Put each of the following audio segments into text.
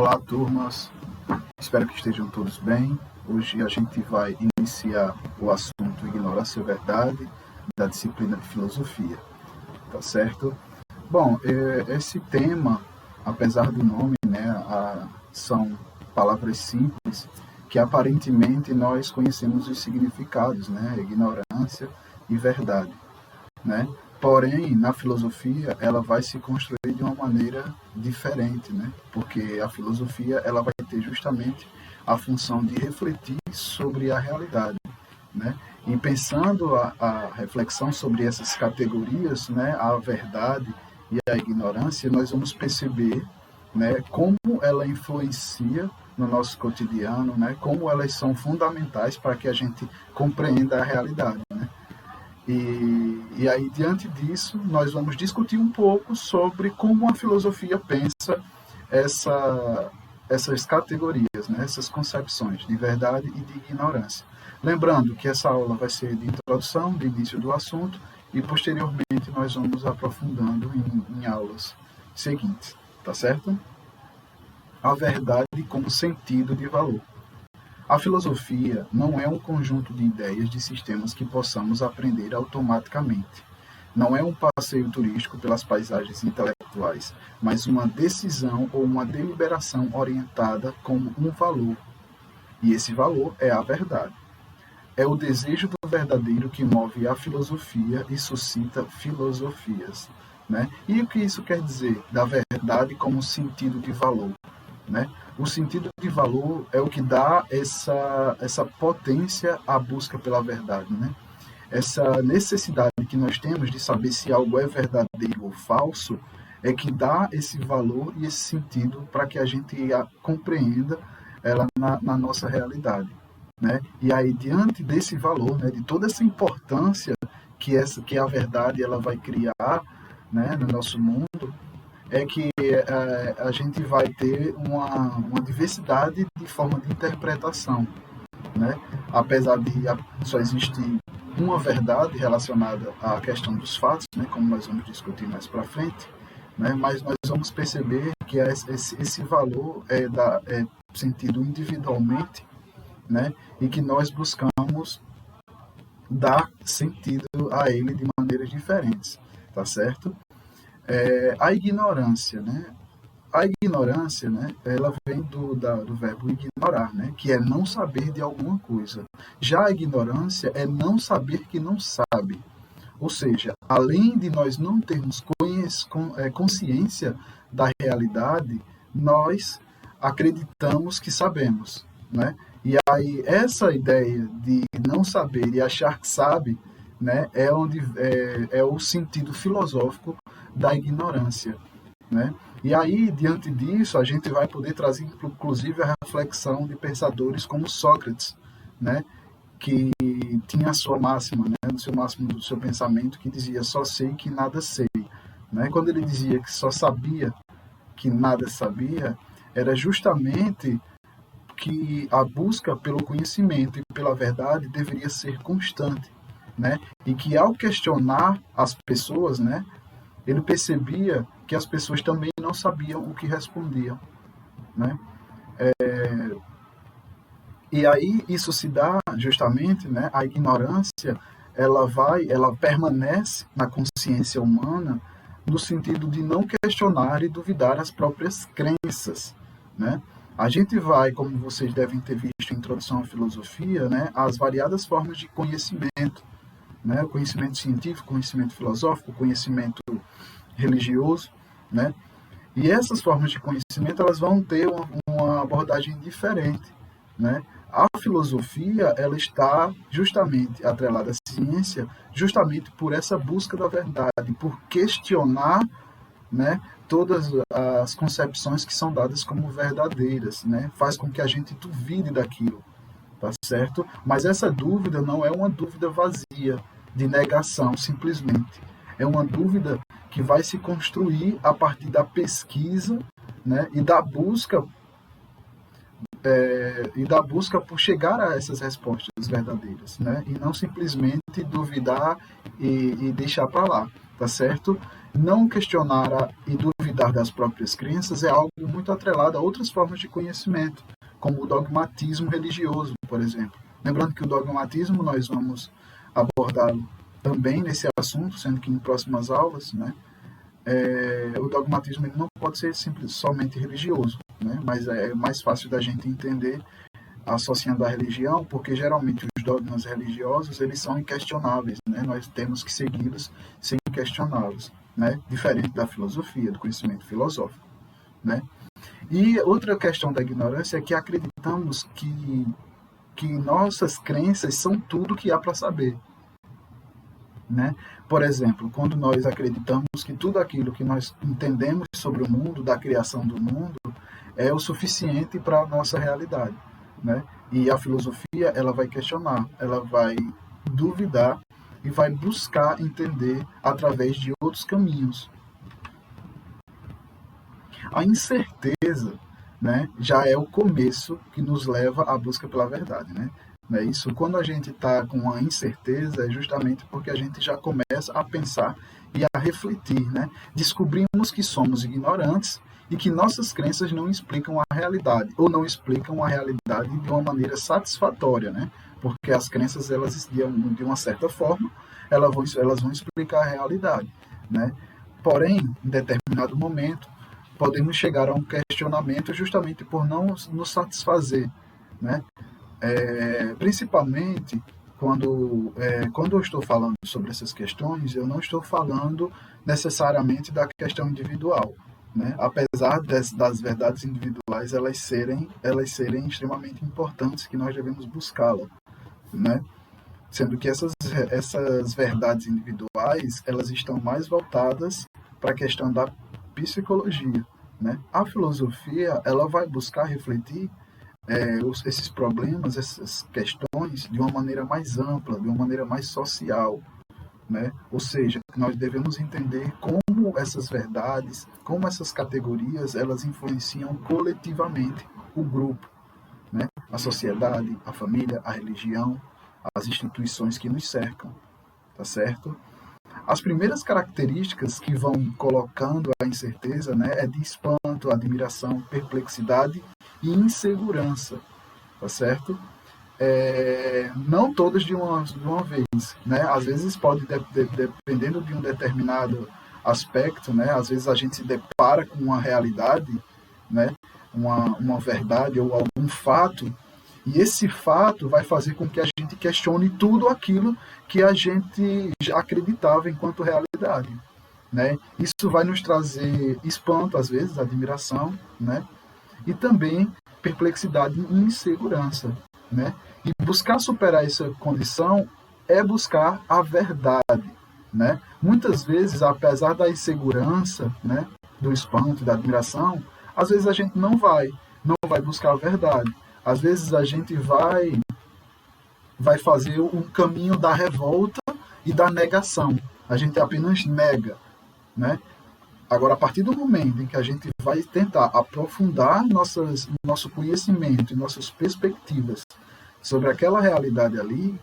Olá, turmas. Espero que estejam todos bem. Hoje a gente vai iniciar o assunto Ignorância ou Verdade da disciplina de Filosofia, tá certo? Bom, esse tema, apesar do nome, né, são palavras simples que aparentemente nós conhecemos os significados, né, ignorância e verdade, né? Porém, na filosofia, ela vai se construir de uma maneira diferente, né? Porque a filosofia ela vai ter justamente a função de refletir sobre a realidade, né? E pensando a reflexão sobre essas categorias, né, a verdade e a ignorância, nós vamos perceber, né, como ela influencia no nosso cotidiano, né, como elas são fundamentais para que a gente compreenda a realidade, né? E aí, diante disso, nós vamos discutir um pouco sobre como a filosofia pensa essas categorias, né, essas concepções de verdade e de ignorância. Lembrando que essa aula vai ser de introdução, de início do assunto, e posteriormente nós vamos aprofundando em aulas seguintes, tá certo? A verdade como sentido de valor. A filosofia não é um conjunto de ideias de sistemas que possamos aprender automaticamente. Não é um passeio turístico pelas paisagens intelectuais, mas uma decisão ou uma deliberação orientada como um valor. E esse valor é a verdade. É o desejo do verdadeiro que move a filosofia e suscita filosofias, né? E o que isso quer dizer? Da verdade como sentido de valor, né? O sentido de valor é o que dá essa potência à busca pela verdade, né? Essa necessidade que nós temos de saber se algo é verdadeiro ou falso é que dá esse valor e esse sentido para que a gente compreenda ela na nossa realidade, né? E aí, diante desse valor, né, de toda essa importância que a verdade ela vai criar, né, no nosso mundo, é que a gente vai ter uma diversidade de forma de interpretação, né? Apesar de só existir uma verdade relacionada à questão dos fatos, né, como nós vamos discutir mais para frente, né, mas nós vamos perceber que esse valor é sentido individualmente, né, e que nós buscamos dar sentido a ele de maneiras diferentes, tá certo? A ignorância, né? A ignorância, né, ela vem do verbo ignorar, né, que é não saber de alguma coisa. Já a ignorância é não saber que não sabe. Ou seja, além de nós não termos consciência da realidade, nós acreditamos que sabemos, né? E aí essa ideia de não saber e achar que sabe, né, é o sentido filosófico da ignorância, né? E aí, diante disso, a gente vai poder trazer, inclusive, a reflexão de pensadores como Sócrates, né? Que tinha a sua máxima, né? No seu máximo do seu pensamento, que dizia, só sei que nada sei, né? Quando ele dizia que só sabia que nada sabia, era justamente que a busca pelo conhecimento e pela verdade deveria ser constante, né? E que ao questionar as pessoas, né, ele percebia que as pessoas também não sabiam o que respondiam, né? E aí isso se dá justamente, né? A ignorância, ela permanece na consciência humana no sentido de não questionar e duvidar as próprias crenças, né? A gente vai, como vocês devem ter visto em Introdução à Filosofia, né, as variadas formas de conhecimento, né? O conhecimento científico, conhecimento filosófico, conhecimento religioso, né? E essas formas de conhecimento elas vão ter uma abordagem diferente, né? A filosofia ela está justamente atrelada à ciência, justamente por essa busca da verdade, por questionar, né, todas as concepções que são dadas como verdadeiras, né? Faz com que a gente duvide daquilo, tá certo? Mas essa dúvida não é uma dúvida vazia, de negação, simplesmente. É uma dúvida que vai se construir a partir da pesquisa, né, e da busca por chegar a essas respostas verdadeiras, né, e não simplesmente duvidar e deixar para lá, tá certo? Não questionar e duvidar duvidar das próprias crenças é algo muito atrelado a outras formas de conhecimento, como o dogmatismo religioso, por exemplo. Lembrando que o dogmatismo nós vamos abordá-lo também nesse assunto, sendo que em próximas aulas, né, o dogmatismo ele não pode ser somente religioso, né, mas é mais fácil da gente entender associando a religião, porque geralmente os dogmas religiosos eles são inquestionáveis, né? Nós temos que segui-los sem questioná-los, né? Diferente da filosofia, do conhecimento filosófico, né? E outra questão da ignorância é que acreditamos que nossas crenças são tudo que há para saber, né? Por exemplo, quando nós acreditamos que tudo aquilo que nós entendemos sobre o mundo, da criação do mundo, é o suficiente para a nossa realidade, né? E a filosofia ela vai questionar, ela vai duvidar e vai buscar entender através de outros caminhos. A incerteza, né, já é o começo que nos leva à busca pela verdade, né? Não é isso? Quando a gente está com a incerteza, é justamente porque a gente já começa a pensar e a refletir, né? Descobrimos que somos ignorantes e que nossas crenças não explicam a realidade, ou não explicam a realidade de uma maneira satisfatória, né? Porque as crenças, elas, de uma certa forma, elas vão explicar a realidade, né? Porém, em determinado momento, podemos chegar a um questionamento justamente por não nos satisfazer, né? Principalmente quando eu estou falando sobre essas questões, eu não estou falando necessariamente da questão individual, né? Apesar das verdades individuais elas serem extremamente importantes, que nós devemos buscá-la, né? Sendo que essas verdades individuais elas estão mais voltadas para a questão da psicologia, né? A filosofia ela vai buscar refletir esses problemas, essas questões de uma maneira mais ampla, de uma maneira mais social, né? Ou seja, nós devemos entender como essas verdades, como essas categorias, elas influenciam coletivamente o grupo, né? A sociedade, a família, a religião, as instituições que nos cercam, tá certo? As primeiras características que vão colocando a incerteza, né, é de espanto, admiração, perplexidade e insegurança, tá certo? Não todas de uma vez, né? Às vezes pode, dependendo de um determinado aspecto, né? Às vezes a gente se depara com uma realidade, né? Uma verdade ou algum fato, e esse fato vai fazer com que a gente questione tudo aquilo que a gente já acreditava enquanto realidade, né? Isso vai nos trazer espanto, às vezes, admiração, né? E também perplexidade e insegurança, né? E buscar superar essa condição é buscar a verdade, né? Muitas vezes, apesar da insegurança, né, do espanto, da admiração, às vezes a gente não vai buscar a verdade. Às vezes a gente vai fazer um caminho da revolta e da negação. A gente apenas nega, né? Agora, a partir do momento em que a gente vai tentar aprofundar nosso conhecimento e nossas perspectivas sobre aquela realidade ali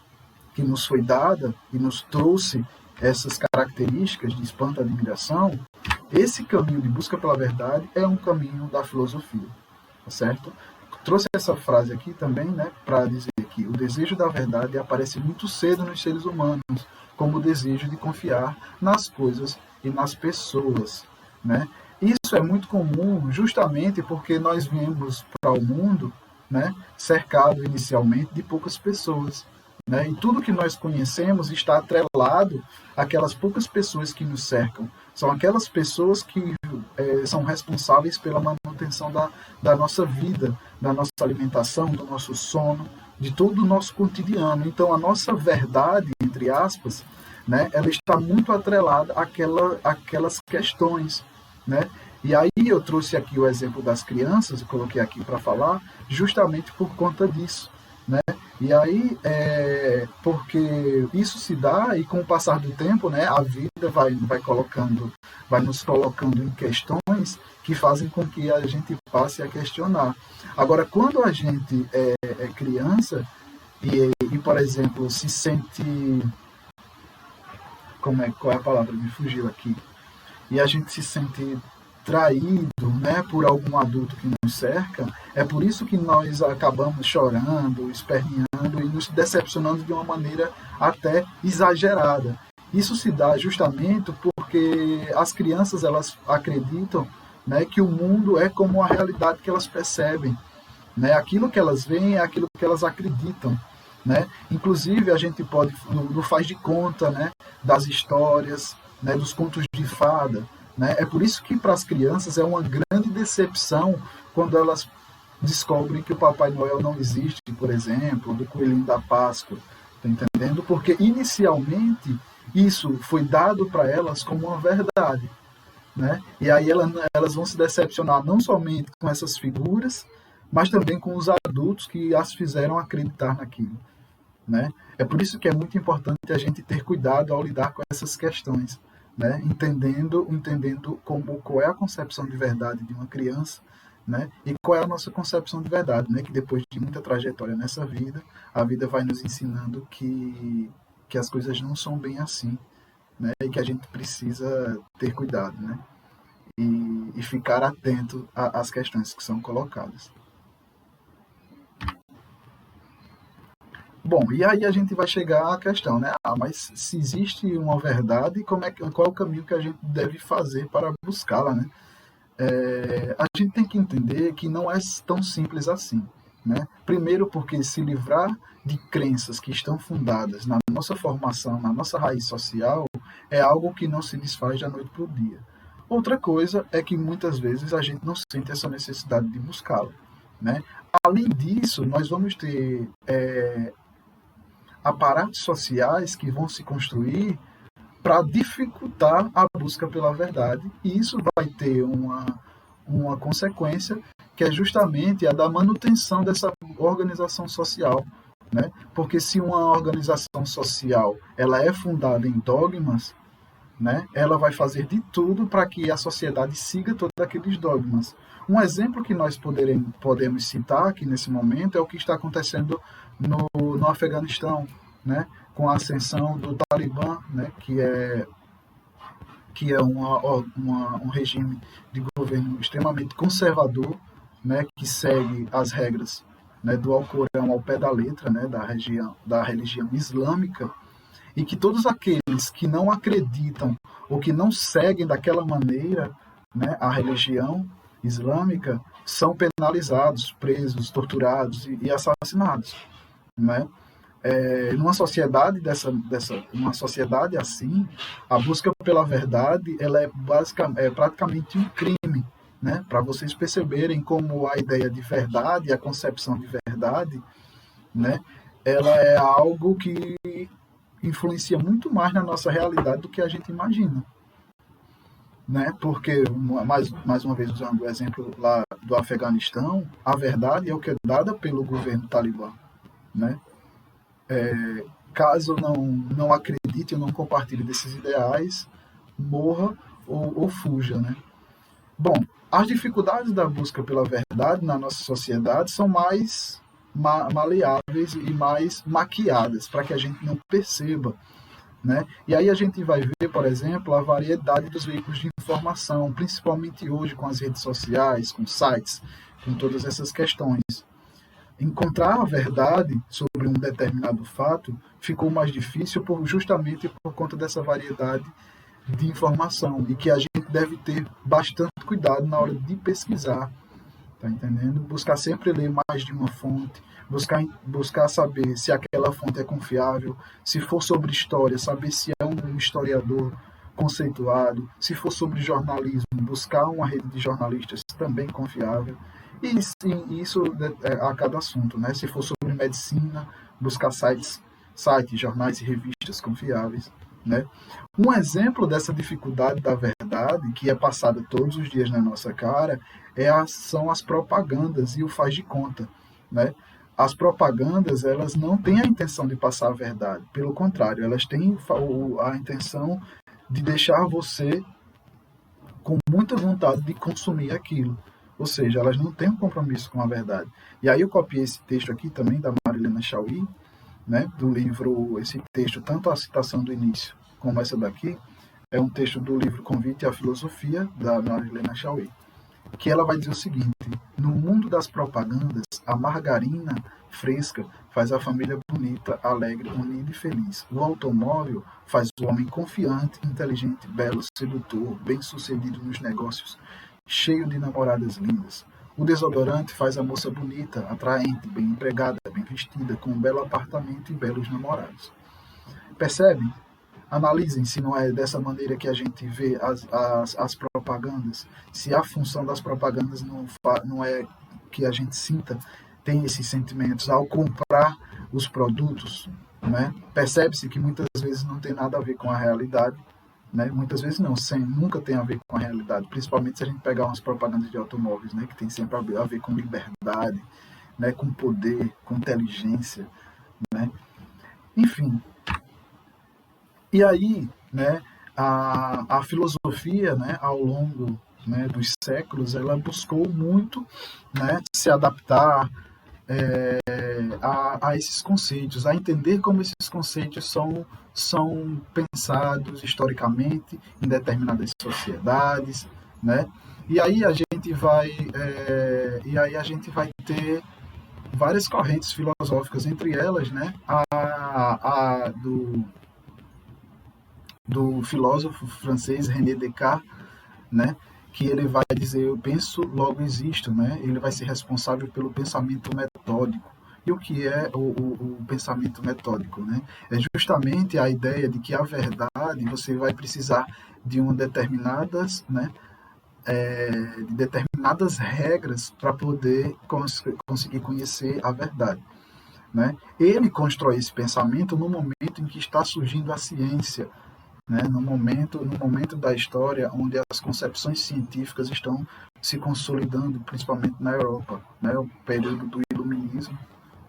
que nos foi dada e nos trouxe essas características de espanto e admiração, esse caminho de busca pela verdade é um caminho da filosofia, tá certo? Trouxe essa frase aqui também, né, para dizer que o desejo da verdade aparece muito cedo nos seres humanos, como o desejo de confiar nas coisas e nas pessoas, né? Isso é muito comum justamente porque nós viemos para o mundo, né, cercado inicialmente de poucas pessoas, né? E tudo que nós conhecemos está atrelado àquelas poucas pessoas que nos cercam. São aquelas pessoas que são responsáveis pela manutenção da nossa vida, da nossa alimentação, do nosso sono, de todo o nosso cotidiano. Então, a nossa verdade, entre aspas, né, ela está muito atrelada àquelas questões, né? E aí eu trouxe aqui o exemplo das crianças, eu coloquei aqui para falar, justamente por conta disso, né? E aí, porque isso se dá e com o passar do tempo, né, a vida vai nos colocando em questões que fazem com que a gente passe a questionar. Agora, quando a gente é criança e, por exemplo, se sente... qual é a palavra? Me fugiu aqui. E a gente se sente traído, né, por algum adulto que nos cerca, é por isso que nós acabamos chorando, esperneando e nos decepcionando de uma maneira até exagerada. Isso se dá justamente porque as crianças elas acreditam, né, que o mundo é como a realidade que elas percebem, né? Aquilo que elas veem é aquilo que elas acreditam, né? Inclusive a gente pode no faz de conta, né, das histórias, né, dos contos de fada, né? É por isso que para as crianças é uma grande decepção quando elas descobrem que o Papai Noel não existe, por exemplo, do Coelhinho da Páscoa, tá entendendo? Porque inicialmente isso foi dado para elas como uma verdade, né? E aí elas vão se decepcionar não somente com essas figuras, mas também com os adultos que as fizeram acreditar naquilo, né? É por isso que é muito importante a gente ter cuidado ao lidar com essas questões, né? Entendendo qual é a concepção de verdade de uma criança, né? E qual é a nossa concepção de verdade, né? Que depois de muita trajetória nessa vida, a vida vai nos ensinando que as coisas não são bem assim, né? E que a gente precisa ter cuidado, né? E ficar atento às questões que são colocadas. Bom, e aí a gente vai chegar à questão, né? Mas se existe uma verdade, qual é o caminho que a gente deve fazer para buscá-la, né? A gente tem que entender que não é tão simples assim, né? Primeiro porque se livrar de crenças que estão fundadas na nossa formação, na nossa raiz social, é algo que não se desfaz da noite para o dia. Outra coisa é que muitas vezes a gente não sente essa necessidade de buscá-la, né? Além disso, nós vamos ter aparatos sociais que vão se construir para dificultar a busca pela verdade, e isso vai ter uma consequência que é justamente a da manutenção dessa organização social, né? Porque se uma organização social ela é fundada em dogmas, né, ela vai fazer de tudo para que a sociedade siga todos aqueles dogmas. Um exemplo que nós podemos citar aqui nesse momento é o que está acontecendo no Afeganistão, né, com a ascensão do Talibã, né, que é um regime de governo extremamente conservador, né, que segue as regras, né, do Alcorão ao pé da letra, né, da religião islâmica, e que todos aqueles que não acreditam ou que não seguem daquela maneira, né, a religião islâmica são penalizados, presos, torturados e assassinados, né? Numa sociedade uma sociedade assim, a busca pela verdade ela é praticamente um crime, né? Para vocês perceberem como a ideia de verdade, a concepção de verdade, né? Ela é algo que influencia muito mais na nossa realidade do que a gente imagina, né? Porque, mais uma vez usando o exemplo lá do Afeganistão, a verdade é o que é dada pelo governo talibã, né? Caso não acredite ou não compartilhe desses ideais, morra ou fuja, né? Bom, as dificuldades da busca pela verdade na nossa sociedade são mais maleáveis e mais maquiadas para que a gente não perceba, né? E aí a gente vai ver, por exemplo, a variedade dos veículos de informação, principalmente hoje com as redes sociais, com sites, com todas essas questões. Encontrar a verdade sobre um determinado fato ficou mais difícil justamente por conta dessa variedade de informação e que a gente deve ter bastante cuidado na hora de pesquisar, tá entendendo? Buscar sempre ler mais de uma fonte, buscar saber se aquela fonte é confiável, se for sobre história, saber se é um historiador conceituado, se for sobre jornalismo, buscar uma rede de jornalistas também confiável, e sim, isso a cada assunto, né? Se for sobre medicina, buscar sites, jornais e revistas confiáveis, né? Um exemplo dessa dificuldade da verdade, que é passada todos os dias na nossa cara, são as propagandas e o faz de conta, né? As propagandas, elas não têm a intenção de passar a verdade, pelo contrário, elas têm a intenção de deixar você com muita vontade de consumir aquilo. Ou seja, elas não têm um compromisso com a verdade. E aí eu copiei esse texto aqui também da Marilena Chauí, né, do livro, esse texto, tanto a citação do início como essa daqui, é um texto do livro Convite à Filosofia, da Marilena Chauí, que ela vai dizer o seguinte: no mundo das propagandas, a margarina fresca faz a família bonita, alegre, unida e feliz. O automóvel faz o homem confiante, inteligente, belo, sedutor, bem-sucedido nos negócios, cheio de namoradas lindas. O desodorante faz a moça bonita, atraente, bem empregada, bem vestida, com um belo apartamento e belos namorados. Percebem? Analisem se não é dessa maneira que a gente vê as propagandas, se a função das propagandas não é que a gente sinta, tem esses sentimentos ao comprar os produtos, né? Percebe-se que muitas vezes não tem nada a ver com a realidade, né? Muitas vezes não, nunca tem a ver com a realidade, principalmente se a gente pegar umas propagandas de automóveis, né? Que tem sempre a ver com liberdade, né? Com poder, com inteligência, né? Enfim. E aí, né, a filosofia, né, ao longo, né, dos séculos, ela buscou muito, né, se adaptar a esses conceitos, a entender como esses conceitos são pensados historicamente em determinadas sociedades, né? E aí a gente vai ter várias correntes filosóficas, entre elas, né, a do filósofo francês René Descartes, né, que ele vai dizer: eu penso, logo existo, né? Ele vai ser responsável pelo pensamento metódico. E o que é o pensamento metódico, né? É justamente a ideia de que a verdade você vai precisar de uma determinadas, né, de determinadas regras para poder conseguir conhecer a verdade, né? Ele constrói esse pensamento no momento em que está surgindo a ciência, né, no momento da história onde as concepções científicas estão se consolidando, principalmente na Europa, né, o período do Iluminismo,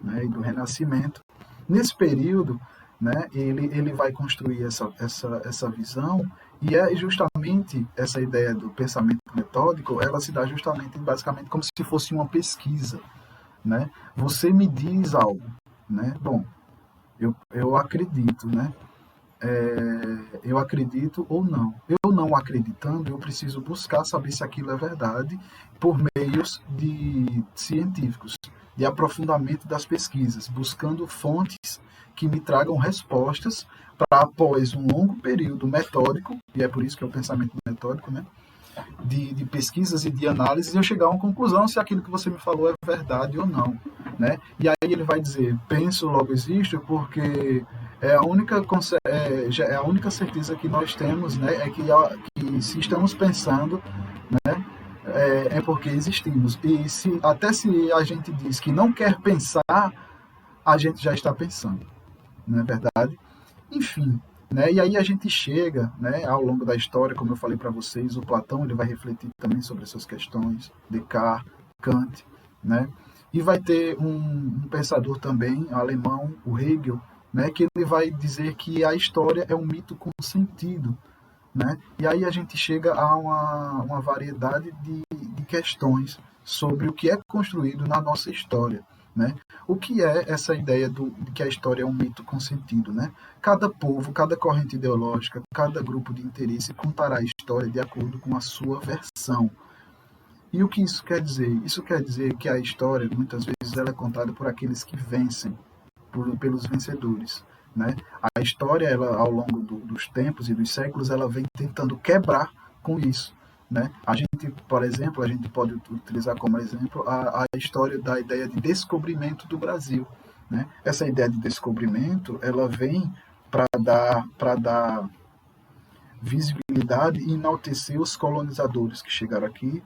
né, e do Renascimento. Nesse período, né, ele vai construir essa visão, e é justamente essa ideia do pensamento metódico, ela se dá justamente, basicamente, como se fosse uma pesquisa, né? Você me diz algo, né? Bom, eu acredito, né? Eu acredito ou não. Eu não acreditando, eu preciso buscar saber se aquilo é verdade por meios científicos, de aprofundamento das pesquisas, buscando fontes que me tragam respostas para, após um longo período metódico, e é por isso que é o pensamento metódico, né? De pesquisas e de análises, eu chegar a uma conclusão se aquilo que você me falou é verdade ou não, né? E aí ele vai dizer: penso, logo existo, porque é a única certeza que nós temos, né? É que se estamos pensando, né? É porque existimos. E até se a gente diz que não quer pensar, a gente já está pensando, não é verdade? Enfim, né? E aí a gente chega, né, ao longo da história, como eu falei para vocês, o Platão ele vai refletir também sobre essas questões, Descartes, Kant, né? E vai ter um pensador também alemão, o Hegel, né, que ele vai dizer que a história é um mito com sentido, né? E aí a gente chega a uma variedade de questões sobre o que é construído na nossa história, né? O que é essa ideia de que a história é um mito com sentido, né? Cada povo, cada corrente ideológica, cada grupo de interesse contará a história de acordo com a sua versão. E o que isso quer dizer? Isso quer dizer que a história, muitas vezes, ela é contada por aqueles que vencem, pelos vencedores, né? A história, ela, ao longo dos tempos e dos séculos, ela vem tentando quebrar com isso, né? A gente, por exemplo, a gente pode utilizar como exemplo a história da ideia de descobrimento do Brasil, né? Essa ideia de descobrimento, ela vem para dar visibilidade e enaltecer os colonizadores que chegaram aqui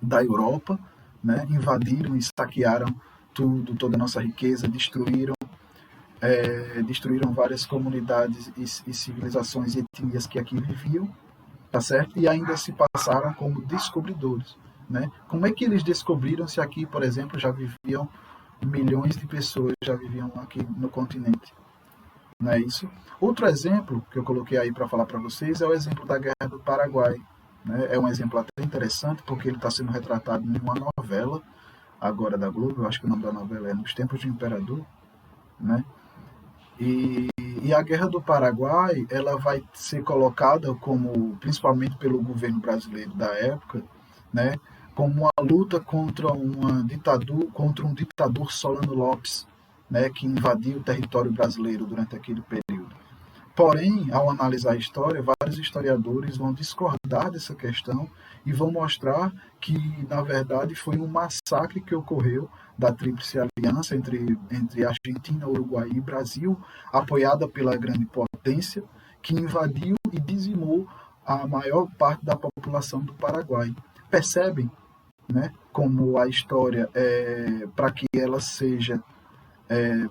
da Europa, né? Invadiram e saquearam tudo, toda a nossa riqueza, destruíram várias comunidades e civilizações e etnias que aqui viviam, tá certo? E ainda se passaram como descobridores, né? Como é que eles descobriram se aqui, por exemplo, já viviam milhões de pessoas, já viviam aqui no continente? Não é isso? Outro exemplo que eu coloquei aí para falar para vocês é o exemplo da Guerra do Paraguai, né? É um exemplo até interessante porque ele está sendo retratado em uma novela agora da Globo, eu acho que o nome da novela é Nos Tempos do Imperador, né? E a Guerra do Paraguai, ela vai ser colocada como, principalmente pelo governo brasileiro da época, né, como uma luta contra uma ditadura, contra um ditador Solano Lopes, né, que invadiu o território brasileiro durante aquele período. Porém, ao analisar a história, vários historiadores vão discordar dessa questão e vão mostrar que, na verdade, foi um massacre que ocorreu da Tríplice Aliança entre Argentina, Uruguai e Brasil, apoiada pela grande potência, que invadiu e dizimou a maior parte da população do Paraguai. Percebem, né, como a história, para que ela seja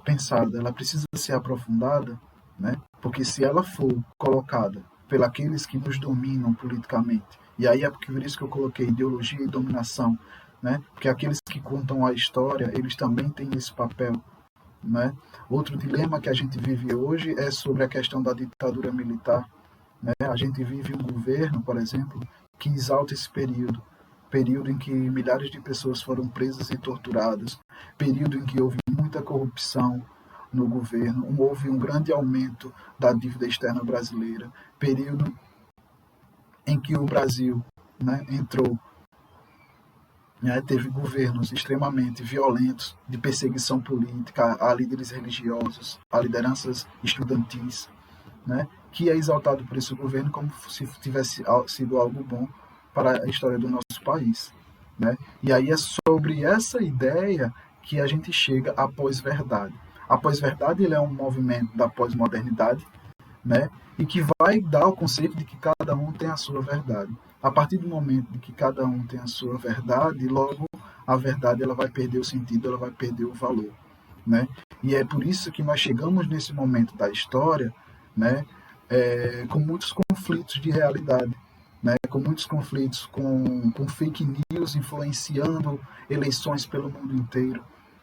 pensada, ela precisa ser aprofundada, né? Porque se ela for colocada pelos que nos dominam politicamente, e aí é por isso que eu coloquei ideologia e dominação, né? Porque aqueles que contam a história, eles também têm esse papel, né? Outro dilema que a gente vive hoje é sobre a questão da ditadura militar, né? A gente vive um governo, por exemplo, que exalta esse período em que milhares de pessoas foram presas e torturadas, período em que houve muita corrupção no governo, houve um grande aumento da dívida externa brasileira, período em que o Brasil, né, entrou, né, teve governos extremamente violentos de perseguição política a líderes religiosos, a lideranças estudantis, né, que é exaltado por esse governo como se tivesse sido algo bom para a história do nosso país, né? E aí é sobre essa ideia que a gente chega à pós-verdade. A pós-verdade ele é um movimento da pós-modernidade, né? E que vai dar o conceito de que cada um tem a sua verdade. A partir do momento de que cada um tem a sua verdade, logo a verdade ela vai perder o sentido, ela vai perder o valor, né? E é por isso que nós chegamos nesse momento da história, né? Com muitos conflitos de realidade, né, com muitos conflitos com fake news influenciando eleições pelo mundo inteiro,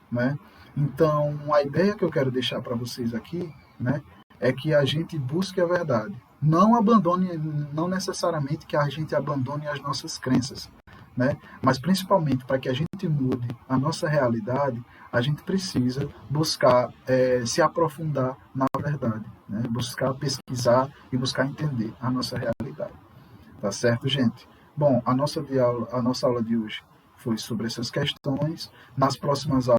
né? Então, a ideia que eu quero deixar para vocês aqui, né, é que a gente busque a verdade. Não abandone, não necessariamente que a gente abandone as nossas crenças, né? Mas principalmente para que a gente mude a nossa realidade, a gente precisa buscar se aprofundar na verdade, né? Buscar pesquisar e buscar entender a nossa realidade. Tá certo, gente? Bom, a nossa aula de hoje foi sobre essas questões. Nas próximas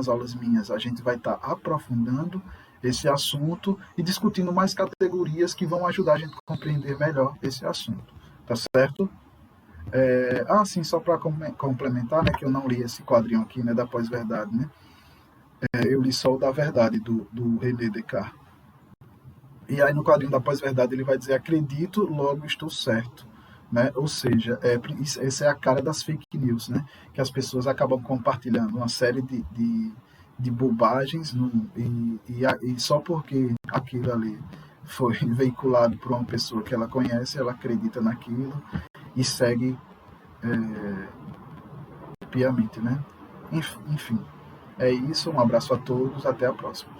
aulas minhas, a gente vai estar aprofundando esse assunto e discutindo mais categorias que vão ajudar a gente a compreender melhor esse assunto. Tá certo? Sim, só para complementar, né, que eu não li esse quadrinho aqui, né, da pós-verdade, né? Eu li só o da verdade, do René Descartes. E aí no quadrinho da pós-verdade ele vai dizer: acredito, logo estou certo. Né? Ou seja, essa é a cara das fake news, né? Que as pessoas acabam compartilhando uma série de bobagens e só porque aquilo ali foi veiculado por uma pessoa que ela conhece, ela acredita naquilo e segue piamente, né? Enfim, é isso. Um abraço a todos, até a próxima.